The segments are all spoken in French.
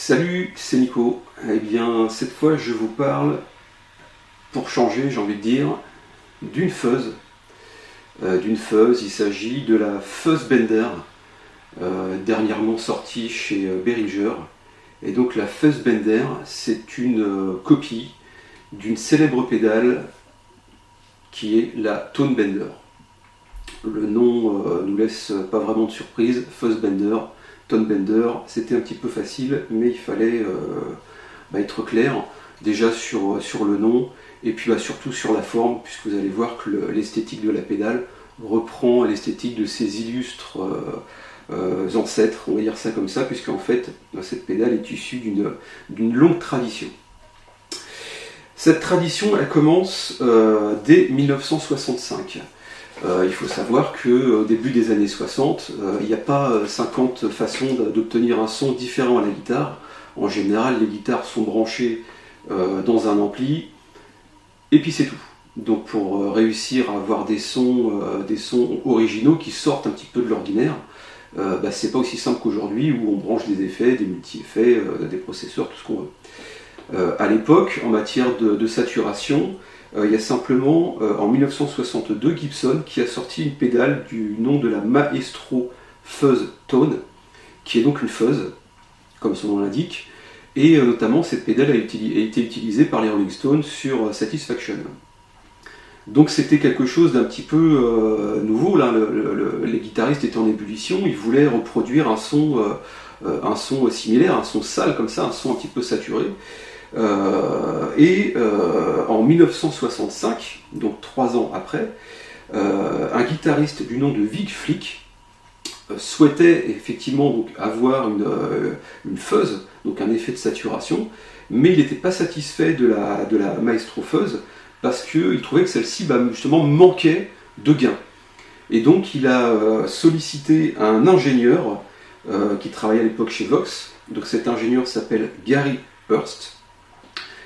Salut, c'est Nico. Eh bien, cette fois, je vous parle, pour changer, j'ai envie de dire, d'une fuzz. Il s'agit de la Fuzzbender, dernièrement sortie chez Behringer. Et donc, la Fuzzbender, c'est une copie d'une célèbre pédale qui est la Tonebender. Le nom nous laisse pas vraiment de surprise, Fuzzbender. Tonebender, c'était un petit peu facile, mais il fallait être clair déjà sur le nom et puis surtout sur la forme, puisque vous allez voir que l'esthétique de la pédale reprend l'esthétique de ses illustres ancêtres, on va dire ça comme ça, puisque en fait cette pédale est issue d'une longue tradition. Cette tradition, elle commence dès 1965. Il faut savoir qu'au début des années 60, il n'y a pas 50 façons d'obtenir un son différent à la guitare. En général, les guitares sont branchées dans un ampli, et puis c'est tout. Donc pour réussir à avoir des sons originaux qui sortent un petit peu de l'ordinaire, c'est pas aussi simple qu'aujourd'hui où on branche des effets, des multi-effets, des processeurs, tout ce qu'on veut. À l'époque, en matière de saturation, il y a simplement en 1962 Gibson qui a sorti une pédale du nom de la Maestro Fuzz Tone, qui est donc une fuzz, comme son nom l'indique, et notamment cette pédale a été utilisée par les Rolling Stones sur Satisfaction. Donc c'était quelque chose d'un petit peu nouveau, là, les guitaristes étaient en ébullition, ils voulaient reproduire un son similaire, un son sale comme ça, un son un petit peu saturé. En 1965, donc 3 ans après, un guitariste du nom de Vic Flick souhaitait effectivement donc avoir une fuzz, donc un effet de saturation, mais il n'était pas satisfait de la Maestro Fuzz parce qu'il trouvait que celle-ci justement manquait de gain. Et donc il a sollicité un ingénieur qui travaillait à l'époque chez Vox, donc cet ingénieur s'appelle Gary Hurst.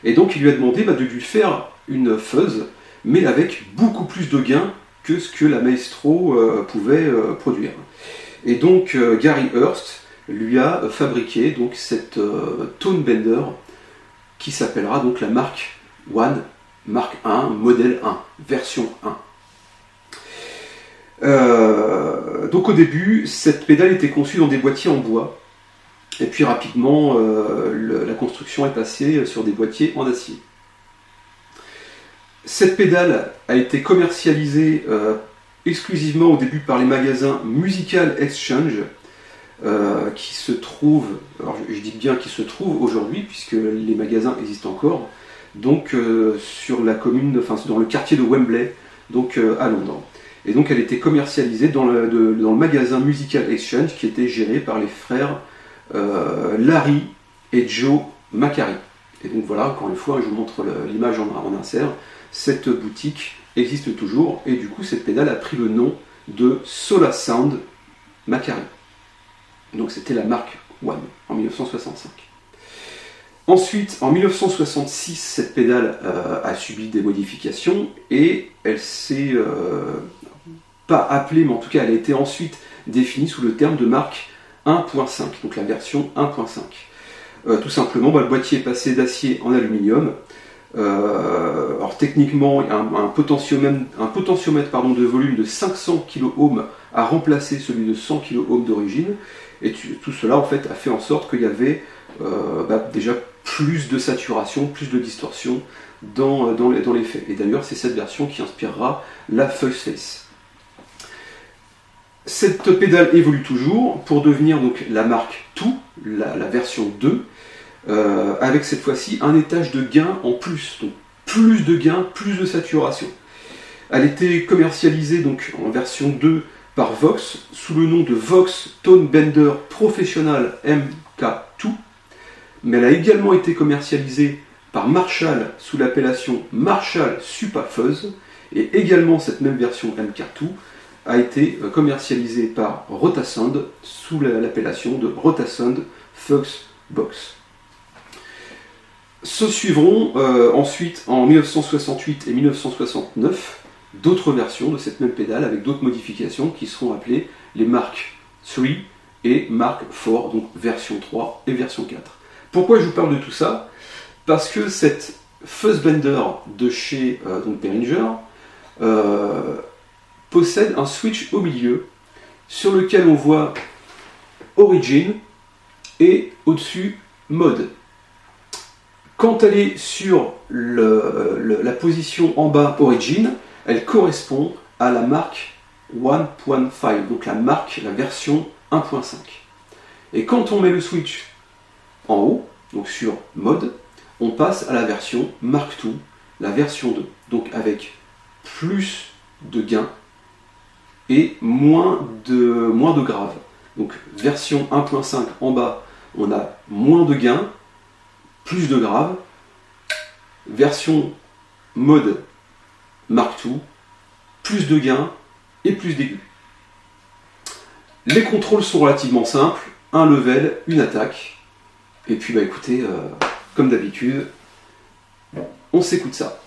Et donc il lui a demandé de lui faire une fuzz, mais avec beaucoup plus de gain que ce que la Maestro pouvait produire. Et donc Gary Hurst lui a fabriqué donc cette Tonebender qui s'appellera donc la Mark I, Mark 1, modèle 1, version 1. Donc au début, cette pédale était conçue dans des boîtiers en bois. Et puis rapidement, la construction est passée sur des boîtiers en acier. Cette pédale a été commercialisée exclusivement au début par les magasins Musical Exchange, qui se trouvent, alors je dis bien qui se trouvent aujourd'hui, puisque les magasins existent encore, donc sur la commune, enfin dans le quartier de Wembley, donc à Londres. Et donc elle était commercialisée dans le magasin Musical Exchange, qui était géré par les frères Larry et Joe Macari. Et donc voilà, encore une fois, je vous montre l'image en insert. Cette boutique existe toujours, et du coup cette pédale a pris le nom de Sola Sound Macari. Donc c'était la Mark I en 1965. Ensuite, en 1966, cette pédale a subi des modifications, et elle s'est pas appelée, mais en tout cas elle a été ensuite définie sous le terme de Mark 1.5, donc la version 1.5. Tout simplement, le boîtier est passé d'acier en aluminium. Alors techniquement, un potentiomètre de volume de 500 kOhm a remplacé celui de 100 kOhm d'origine. Et tout cela en fait a fait en sorte qu'il y avait déjà plus de saturation, plus de distorsion dans l'effet. Et d'ailleurs, c'est cette version qui inspirera la Fuzzface. Cette pédale évolue toujours pour devenir donc la Mark II, la version 2, avec cette fois-ci un étage de gain en plus, donc plus de gain, plus de saturation. Elle était commercialisée donc en version 2 par Vox sous le nom de Vox Tonebender Professional MK2, mais elle a également été commercialisée par Marshall sous l'appellation Marshall Super Fuzz, et également cette même version MK2 a été commercialisée par Rotasound sous l'appellation de Rotasound Fuzz Box. Se suivront ensuite en 1968 et 1969 d'autres versions de cette même pédale avec d'autres modifications qui seront appelées les Mark III et Mark IV, donc version 3 et version 4. Pourquoi je vous parle de tout ça? Parce que cette Fuzzbender de chez donc Behringer possède un switch au milieu sur lequel on voit Origin et au-dessus Mode. Quand elle est sur la position en bas Origin, elle correspond à la marque 1.5, donc la version 1.5. Et quand on met le switch en haut, donc sur Mode, on passe à la version Mark II, la version 2, donc avec plus de gains et moins de graves. Donc version 1.5 en bas, on a moins de gains, plus de graves. Version Mode Mark II, plus de gains et plus d'aigus. Les contrôles sont relativement simples, un level, une attaque. Et puis bah écoutez, comme d'habitude, on s'écoute ça.